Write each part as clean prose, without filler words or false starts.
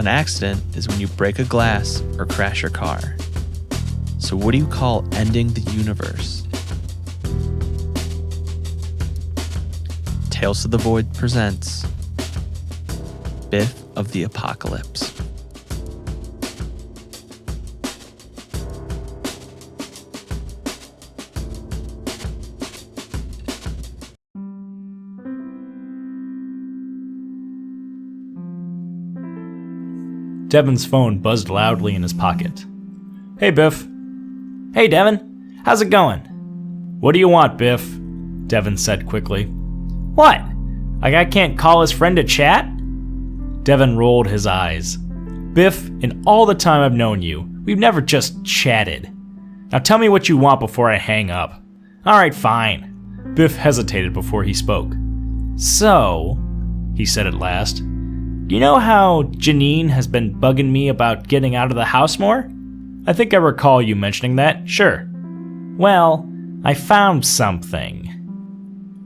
An accident is when you break a glass or crash your car. So what do you call ending the universe? Tales of the Void presents Biff of the Apocalypse. Devin's phone buzzed loudly in his pocket. Hey, Biff. Hey, Devin. How's it going? What do you want, Biff? Devin said quickly. What? Like I can't call his friend to chat? Devin rolled his eyes. Biff, in all the time I've known you, we've never just chatted. Now tell me what you want before I hang up. Alright, fine. Biff hesitated before he spoke. So, he said at last, you know how Janine has been bugging me about getting out of the house more? I think I recall you mentioning that, sure. Well, I found something.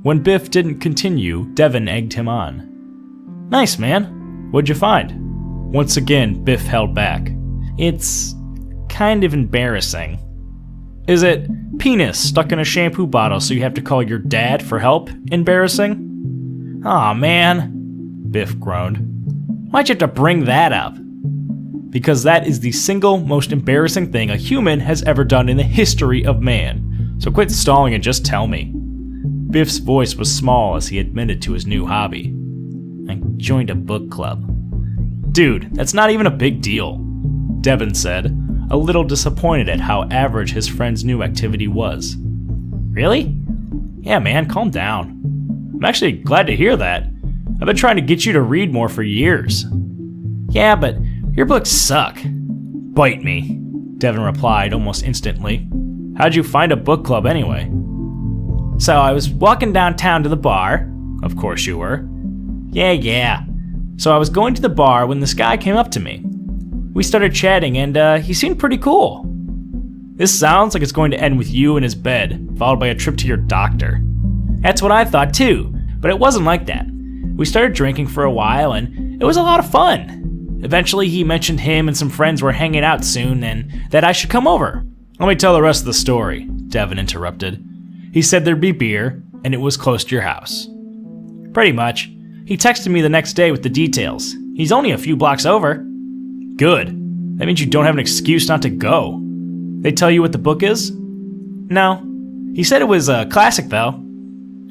When Biff didn't continue, Devin egged him on. Nice, man. What'd you find? Once again, Biff held back. It's kind of embarrassing. Is it penis stuck in a shampoo bottle so you have to call your dad for help? Embarrassing? Aw, man, Biff groaned. Why'd you have to bring that up? Because that is the single most embarrassing thing a human has ever done in the history of man. So quit stalling and just tell me. Biff's voice was small as he admitted to his new hobby. I joined a book club. Dude, that's not even a big deal, Devin said, a little disappointed at how average his friend's new activity was. Really? Yeah, man, calm down. I'm actually glad to hear that. I've been trying to get you to read more for years. Yeah, but your books suck. Bite me, Devin replied almost instantly. How'd you find a book club anyway? So I was walking downtown to the bar. Of course you were. Yeah. So I was going to the bar when this guy came up to me. We started chatting and he seemed pretty cool. This sounds like it's going to end with you in his bed, followed by a trip to your doctor. That's what I thought too, but it wasn't like that. We started drinking for a while, and it was a lot of fun. Eventually, he mentioned him and some friends were hanging out soon, and that I should come over. Let me tell the rest of the story, Devin interrupted. He said there'd be beer, and it was close to your house. Pretty much. He texted me the next day with the details. He's only a few blocks over. Good. That means you don't have an excuse not to go. They tell you what the book is? No. He said it was a classic, though.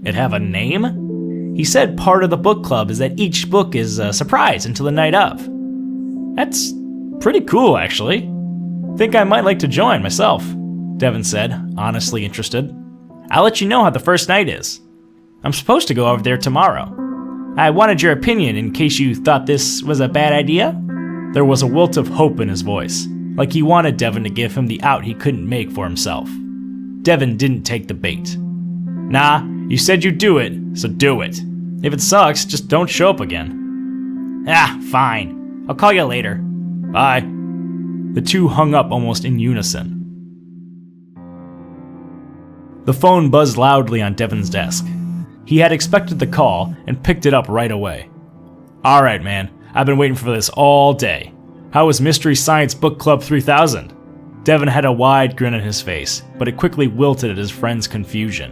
It have a name? He said part of the book club is that each book is a surprise until the night of. That's pretty cool, actually. Think I might like to join myself, Devin said, honestly interested. I'll let you know how the first night is. I'm supposed to go over there tomorrow. I wanted your opinion in case you thought this was a bad idea. There was a wilt of hope in his voice, like he wanted Devin to give him the out he couldn't make for himself. Devin didn't take the bait. Nah, you said you'd do it, so do it. If it sucks, just don't show up again. Fine. I'll call you later. Bye. The two hung up almost in unison. The phone buzzed loudly on Devin's desk. He had expected the call and picked it up right away. Alright, man. I've been waiting for this all day. How was Mystery Science Book Club 3000? Devin had a wide grin on his face, but it quickly wilted at his friend's confusion.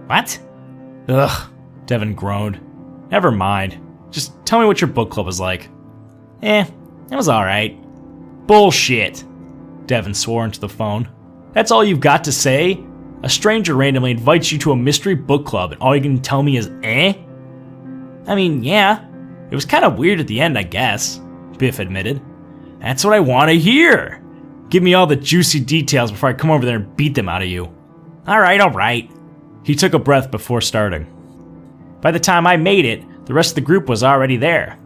What? Ugh, Devin groaned. Never mind. Just tell me what your book club is like. It was alright. Bullshit, Devin swore into the phone. That's all you've got to say? A stranger randomly invites you to a mystery book club and all you can tell me is I mean, yeah. It was kind of weird at the end, I guess, Biff admitted. That's what I want to hear. Give me all the juicy details before I come over there and beat them out of you. Alright. He took a breath before starting. By the time I made it, the rest of the group was already there.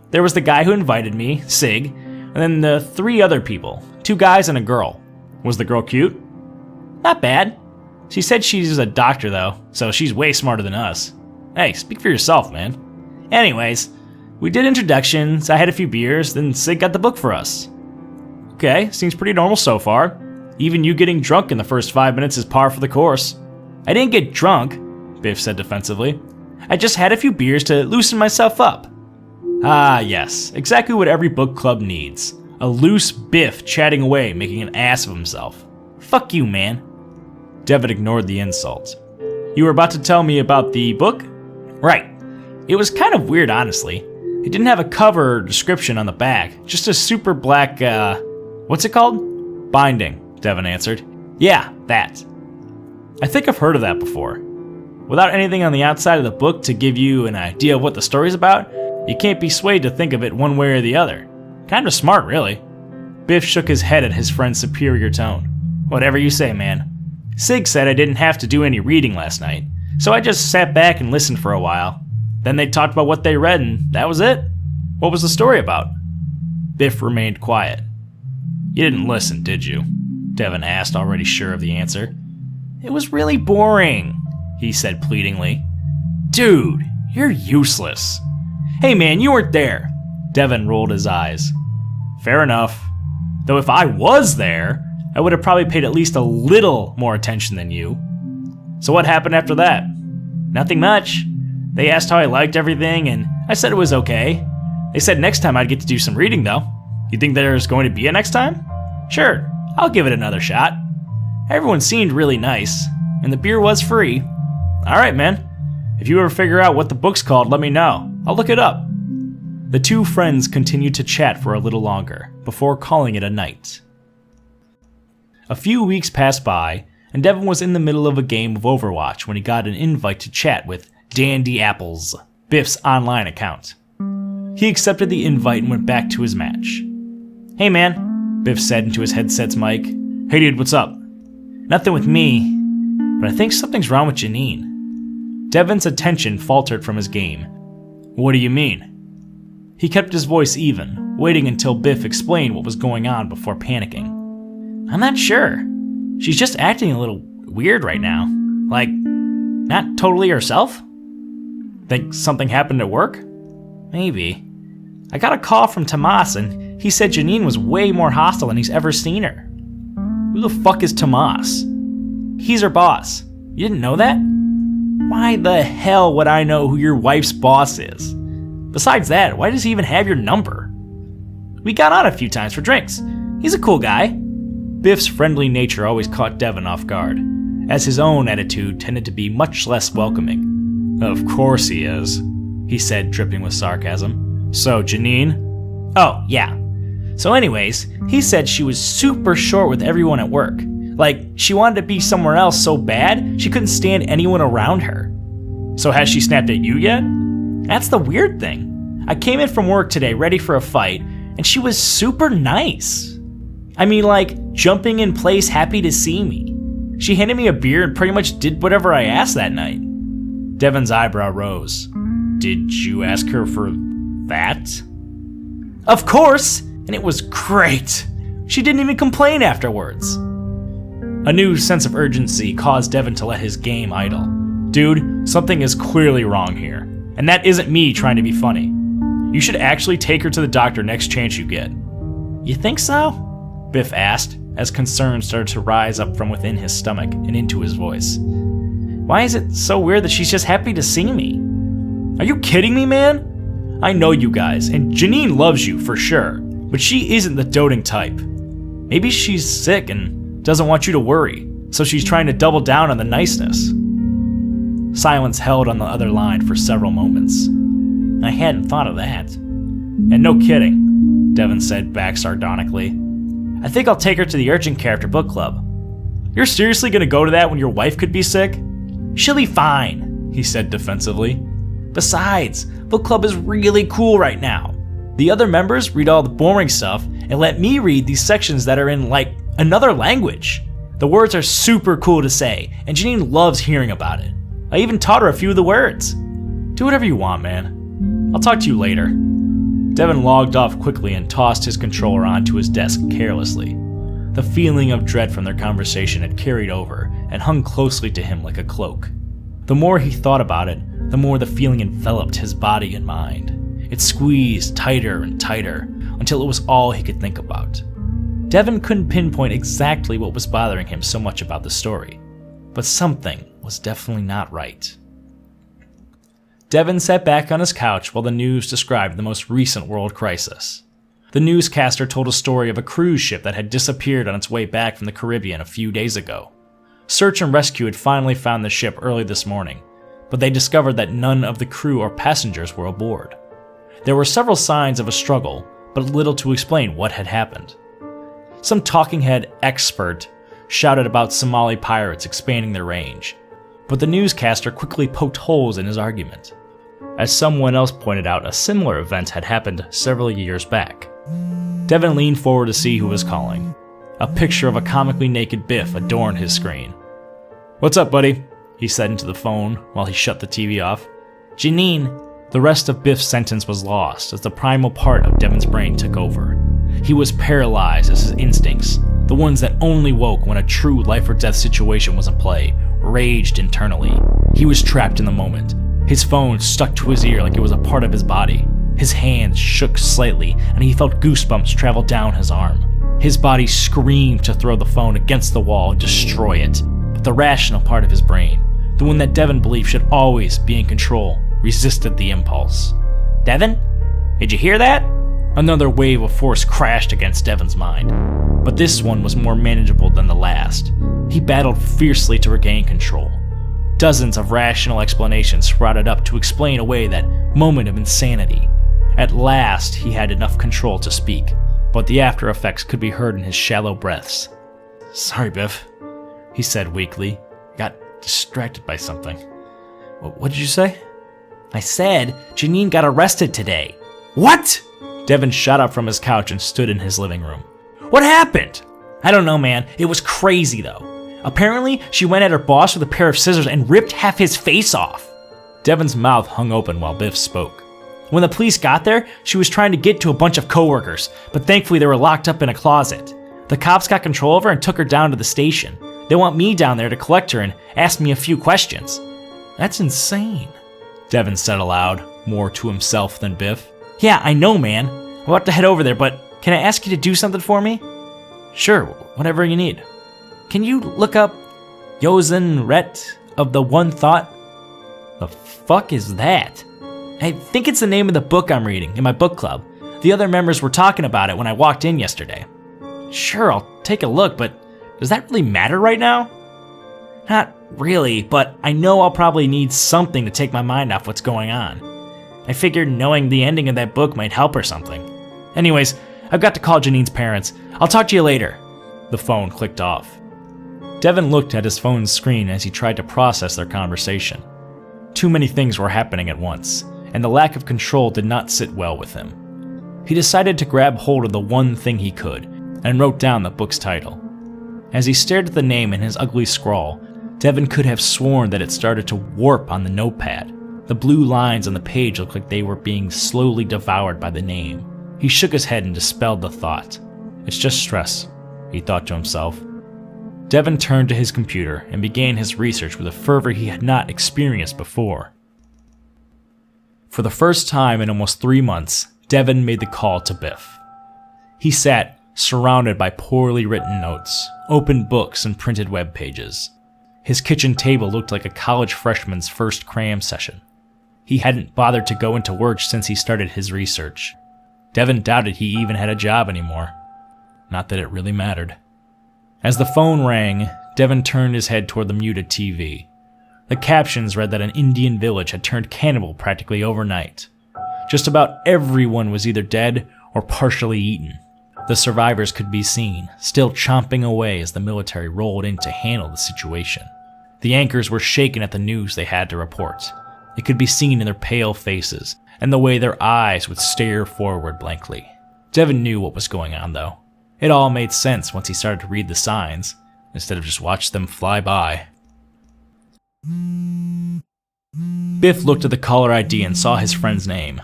There was the guy who invited me, Sig, and then the 3 other people, 2 guys and a girl. Was the girl cute? Not bad. She said she's a doctor though, so she's way smarter than us. Hey, speak for yourself, man. Anyways, we did introductions, I had a few beers, then Sig got the book for us. Okay, seems pretty normal so far. Even you getting drunk in the first 5 minutes is par for the course. I didn't get drunk, Biff said defensively. I just had a few beers to loosen myself up. Ah, yes, exactly what every book club needs. A loose Biff chatting away, making an ass of himself. Fuck you, man. Devin ignored the insult. You were about to tell me about the book? Right. It was kind of weird, honestly. It didn't have a cover or description on the back, just a super black, what's it called? Binding, Devin answered. Yeah, that. I think I've heard of that before. Without anything on the outside of the book to give you an idea of what the story's about, you can't be swayed to think of it one way or the other. Kinda smart, really. Biff shook his head at his friend's superior tone. Whatever you say, man. Sig said I didn't have to do any reading last night, so I just sat back and listened for a while. Then they talked about what they read, and that was it. What was the story about? Biff remained quiet. You didn't listen, did you? Devin asked, already sure of the answer. It was really boring, he said pleadingly. Dude, you're useless. Hey man, you weren't there. Devin rolled his eyes. Fair enough. Though if I was there, I would have probably paid at least a little more attention than you. So what happened after that? Nothing much. They asked how I liked everything, and I said it was okay. They said next time I'd get to do some reading, though. You think there's going to be a next time? Sure, I'll give it another shot. Everyone seemed really nice, and the beer was free. Alright, man. If you ever figure out what the book's called, let me know. I'll look it up. The two friends continued to chat for a little longer, before calling it a night. A few weeks passed by, and Devin was in the middle of a game of Overwatch when he got an invite to chat with Dandy Apples, Biff's online account. He accepted the invite and went back to his match. Hey man, Biff said into his headset's mic. Hey dude, what's up? Nothing with me, but I think something's wrong with Janine. Devin's attention faltered from his game. What do you mean? He kept his voice even, waiting until Biff explained what was going on before panicking. I'm not sure. She's just acting a little weird right now. Like, not totally herself? Think something happened at work? Maybe. I got a call from Tomas and he said Janine was way more hostile than he's ever seen her. Who the fuck is Tomas? He's her boss. You didn't know that? Why the hell would I know who your wife's boss is? Besides that, why does he even have your number? We got on a few times for drinks. He's a cool guy. Biff's friendly nature always caught Devin off guard, as his own attitude tended to be much less welcoming. Of course he is, he said, dripping with sarcasm. So, Janine? Oh, yeah. So anyways, he said she was super short with everyone at work. Like, she wanted to be somewhere else so bad, she couldn't stand anyone around her. So has she snapped at you yet? That's the weird thing. I came in from work today ready for a fight, and she was super nice. I mean, like, jumping in place happy to see me. She handed me a beer and pretty much did whatever I asked that night. Devin's eyebrow rose. Did you ask her for that? Of course! And it was great! She didn't even complain afterwards. A new sense of urgency caused Devin to let his game idle. Dude, something is clearly wrong here. And that isn't me trying to be funny. You should actually take her to the doctor next chance you get. You think so? Biff asked, as concern started to rise up from within his stomach and into his voice. Why is it so weird that she's just happy to see me? Are you kidding me, man? I know you guys, and Janine loves you for sure, but she isn't the doting type. Maybe she's sick and doesn't want you to worry, so she's trying to double down on the niceness. Silence held on the other line for several moments. I hadn't thought of that. And no kidding, Devin said back sardonically. I think I'll take her to the Urgent Character Book Club. You're seriously gonna go to that when your wife could be sick? She'll be fine, he said defensively. Besides, book club is really cool right now. The other members read all the boring stuff and let me read these sections that are in, like, another language. The words are super cool to say, and Janine loves hearing about it. I even taught her a few of the words. Do whatever you want, man. I'll talk to you later. Devin logged off quickly and tossed his controller onto his desk carelessly. The feeling of dread from their conversation had carried over and hung closely to him like a cloak. The more he thought about it, the more the feeling enveloped his body and mind. It squeezed tighter and tighter until it was all he could think about. Devin couldn't pinpoint exactly what was bothering him so much about the story, but something was definitely not right. Devin sat back on his couch while the news described the most recent world crisis. The newscaster told a story of a cruise ship that had disappeared on its way back from the Caribbean a few days ago. Search and rescue had finally found the ship early this morning, but they discovered that none of the crew or passengers were aboard. There were several signs of a struggle, but little to explain what had happened. Some talking head expert shouted about Somali pirates expanding their range, but the newscaster quickly poked holes in his argument. As someone else pointed out, a similar event had happened several years back. Devin leaned forward to see who was calling. A picture of a comically naked Biff adorned his screen. "What's up, buddy?" he said into the phone while he shut the TV off. "Janine." The rest of Biff's sentence was lost as the primal part of Devin's brain took over. He was paralyzed as his instincts, the ones that only woke when a true life or death situation was in play, raged internally. He was trapped in the moment. His phone stuck to his ear like it was a part of his body. His hands shook slightly and he felt goosebumps travel down his arm. His body screamed to throw the phone against the wall and destroy it, but the rational part of his brain, the one that Devin believed should always be in control, resisted the impulse. "Devin? Did you hear that?" Another wave of force crashed against Devin's mind, but this one was more manageable than the last. He battled fiercely to regain control. Dozens of rational explanations sprouted up to explain away that moment of insanity. At last, he had enough control to speak, but the after effects could be heard in his shallow breaths. "Sorry, Biff," he said weakly. "Got distracted by something." "What did you say?" "I said Janine got arrested today." "What?" Devin shot up from his couch and stood in his living room. "What happened?" "I don't know, man. It was crazy, though. Apparently, she went at her boss with a pair of scissors and ripped half his face off." Devin's mouth hung open while Biff spoke. "When the police got there, she was trying to get to a bunch of coworkers, but thankfully they were locked up in a closet. The cops got control of her and took her down to the station. They want me down there to collect her and ask me a few questions." "That's insane," Devin said aloud, more to himself than Biff. "Yeah, I know, man. I'm about to head over there, but can I ask you to do something for me?" "Sure, whatever you need." "Can you look up Yosen Ret of the One Thought?" "The fuck is that?" "I think it's the name of the book I'm reading in my book club. The other members were talking about it when I walked in yesterday." "Sure, I'll take a look, but does that really matter right now?" "Not really, but I know I'll probably need something to take my mind off what's going on. I figured knowing the ending of that book might help or something. Anyways, I've got to call Janine's parents. I'll talk to you later." The phone clicked off. Devin looked at his phone's screen as he tried to process their conversation. Too many things were happening at once, and the lack of control did not sit well with him. He decided to grab hold of the one thing he could, and wrote down the book's title. As he stared at the name in his ugly scrawl, Devin could have sworn that it started to warp on the notepad. The blue lines on the page looked like they were being slowly devoured by the name. He shook his head and dispelled the thought. "It's just stress," he thought to himself. Devin turned to his computer and began his research with a fervor he had not experienced before. For the first time in almost 3 months, Devin made the call to Biff. He sat surrounded by poorly written notes, open books, and printed web pages. His kitchen table looked like a college freshman's first cram session. He hadn't bothered to go into work since he started his research. Devin doubted he even had a job anymore. Not that it really mattered. As the phone rang, Devin turned his head toward the muted TV. The captions read that an Indian village had turned cannibal practically overnight. Just about everyone was either dead or partially eaten. The survivors could be seen, still chomping away as the military rolled in to handle the situation. The anchors were shaken at the news they had to report. It could be seen in their pale faces, and the way their eyes would stare forward blankly. Devin knew what was going on, though. It all made sense once he started to read the signs, instead of just watch them fly by. Biff looked at the caller ID and saw his friend's name.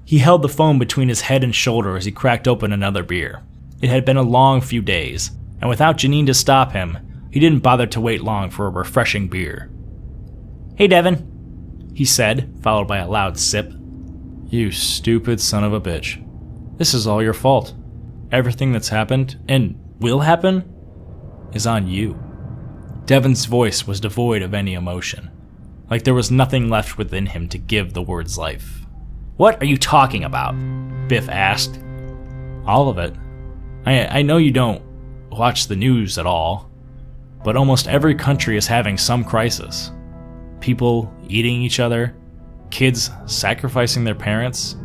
He held the phone between his head and shoulder as he cracked open another beer. It had been a long few days, and without Janine to stop him, he didn't bother to wait long for a refreshing beer. "Hey, Devin," he said, followed by a loud sip. "You stupid son of a bitch. This is all your fault. Everything that's happened, and will happen, is on you." Devin's voice was devoid of any emotion. like there was nothing left within him to give the words life. "What are you talking about?" Biff asked. "All of it. I know you don't watch the news at all, but almost every country is having some crisis. People eating each other, kids sacrificing their parents,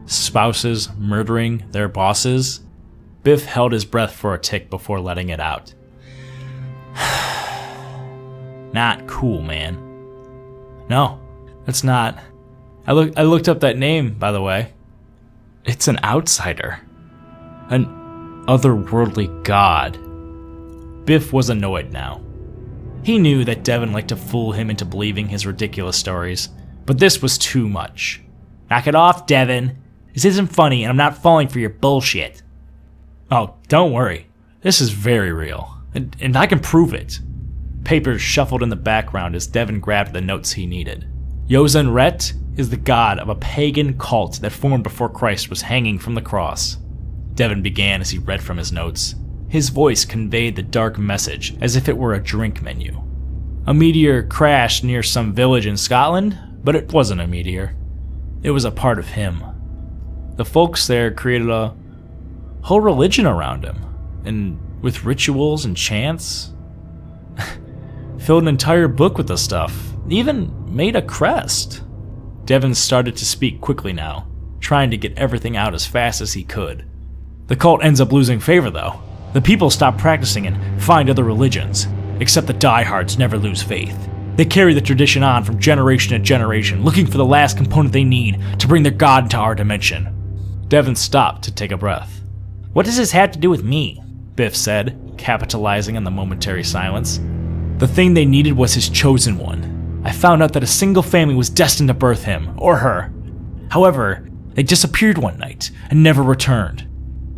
spouses murdering their bosses." Biff held his breath for a tick before letting it out. "Not cool, man." "No, it's not. I looked up that name, by the way. It's an outsider. An otherworldly god." Biff was annoyed now. He knew that Devin liked to fool him into believing his ridiculous stories, but this was too much. "Knock it off, Devin. This isn't funny, and I'm not falling for your bullshit." "Oh, don't worry. This is very real, and I can prove it." Papers shuffled in the background as Devin grabbed the notes he needed. Yozan Ret is the god of a pagan cult that formed before Christ was hanging from the cross. Devin began as he read from his notes. His voice conveyed the dark message as if it were a drink menu. A meteor crashed near some village in Scotland, but it wasn't a meteor. It was a part of him. The folks there created a whole religion around him, and with rituals and chants. Filled an entire book with the stuff, even made a crest. Devin started to speak quickly now, trying to get everything out as fast as he could. "The cult ends up losing favor, though. The people stop practicing and find other religions, except the diehards never lose faith. They carry the tradition on from generation to generation, looking for the last component they need to bring their god into our dimension." Devin stopped to take a breath. "What does this have to do with me?" Biff said, capitalizing on the momentary silence. "The thing they needed was his chosen one. I found out that a single family was destined to birth him, or her. However, they disappeared one night and never returned.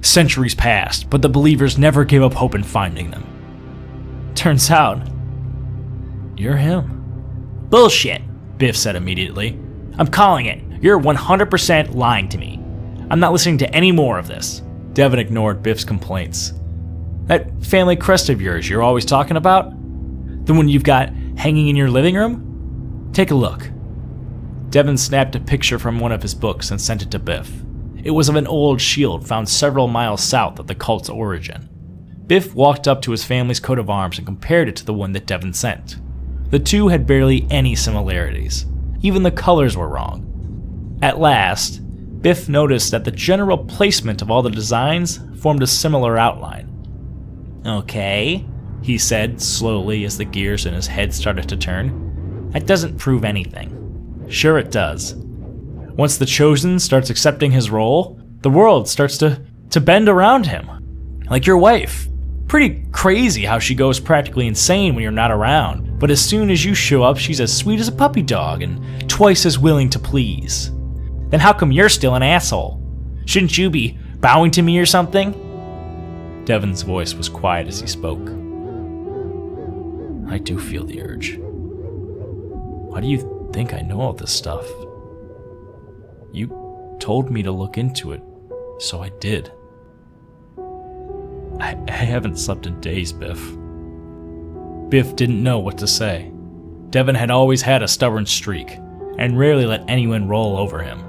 Centuries passed, but the believers never gave up hope in finding them. Turns out, you're him." "Bullshit," Biff said immediately. "I'm calling it. You're 100% lying to me. I'm not listening to any more of this." Devin ignored Biff's complaints. "That family crest of yours you're always talking about? The one you've got hanging in your living room? Take a look." Devin snapped a picture from one of his books and sent it to Biff. It was of an old shield found several miles south of the cult's origin. Biff walked up to his family's coat of arms and compared it to the one that Devin sent. The two had barely any similarities. Even the colors were wrong. At last, Biff noticed that the general placement of all the designs formed a similar outline. "Okay," he said slowly as the gears in his head started to turn. "That doesn't prove anything." "Sure it does. Once the Chosen starts accepting his role, the world starts to bend around him. Like your wife. Pretty crazy how she goes practically insane when you're not around, but as soon as you show up, she's as sweet as a puppy dog and twice as willing to please. Then how come you're still an asshole? Shouldn't you be bowing to me or something?" Devin's voice was quiet as he spoke. "I do feel the urge. Why do you think I know all this stuff? You told me to look into it, so I did. I haven't slept in days, Biff." Biff didn't know what to say. Devin had always had a stubborn streak, and rarely let anyone roll over him.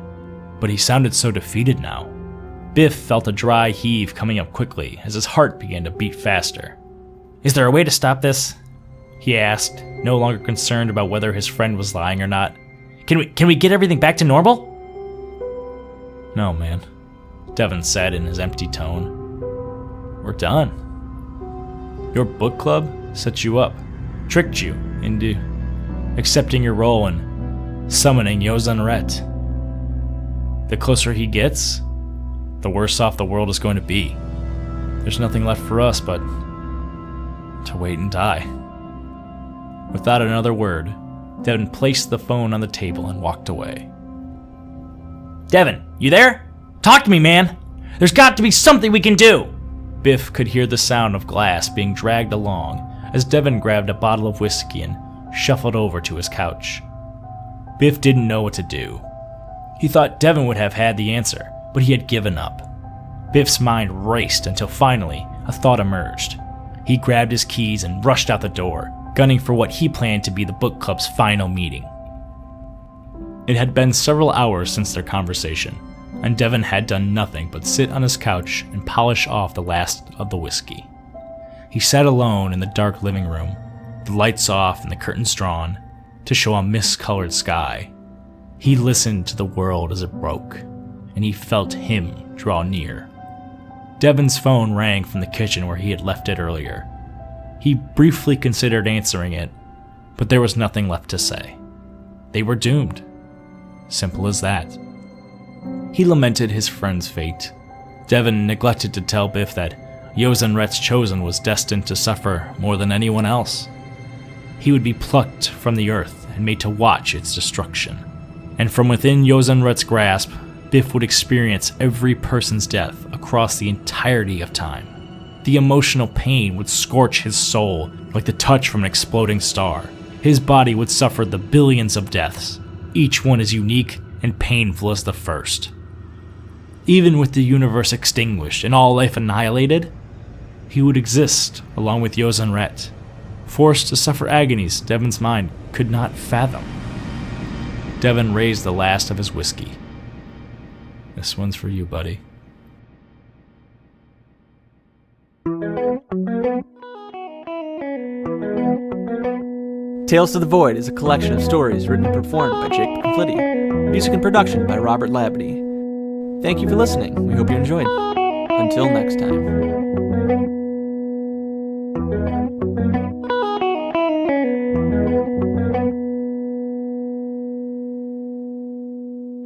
But he sounded so defeated now. Biff felt a dry heave coming up quickly as his heart began to beat faster. "Is there a way to stop this?" he asked, no longer concerned about whether his friend was lying or not. Can we get everything back to normal?" "No, man," Devin said in his empty tone. "We're done. Your book club set you up, tricked you into accepting your role in summoning Yozan Ret. The closer he gets, the worse off the world is going to be. There's nothing left for us but to wait and die." Without another word, Devin placed the phone on the table and walked away. "Devin, you there? Talk to me, man! There's got to be something we can do!" Biff could hear the sound of glass being dragged along as Devin grabbed a bottle of whiskey and shuffled over to his couch. Biff didn't know what to do. He thought Devin would have had the answer, but he had given up. Biff's mind raced until finally a thought emerged. He grabbed his keys and rushed out the door, gunning for what he planned to be the book club's final meeting. It had been several hours since their conversation, and Devin had done nothing but sit on his couch and polish off the last of the whiskey. He sat alone in the dark living room, the lights off and the curtains drawn to show a mist-colored sky. He listened to the world as it broke, and he felt him draw near. Devin's phone rang from the kitchen where he had left it earlier. He briefly considered answering it, but there was nothing left to say. They were doomed. Simple as that. He lamented his friend's fate. Devin neglected to tell Biff that Yozenret's chosen was destined to suffer more than anyone else. He would be plucked from the earth and made to watch its destruction. And from within Yozenret's grasp, Biff would experience every person's death across the entirety of time. The emotional pain would scorch his soul like the touch from an exploding star. His body would suffer the billions of deaths, each one as unique and painful as the first. Even with the universe extinguished and all life annihilated, he would exist along with Yozenret, forced to suffer agonies Devin's mind could not fathom. Devin raised the last of his whiskey. This one's for you, buddy. Tales to the Void is a collection of stories written and performed by Jake Conflitti. Music and production by Robert Labadie. Thank you for listening. We hope you enjoyed. Until next time.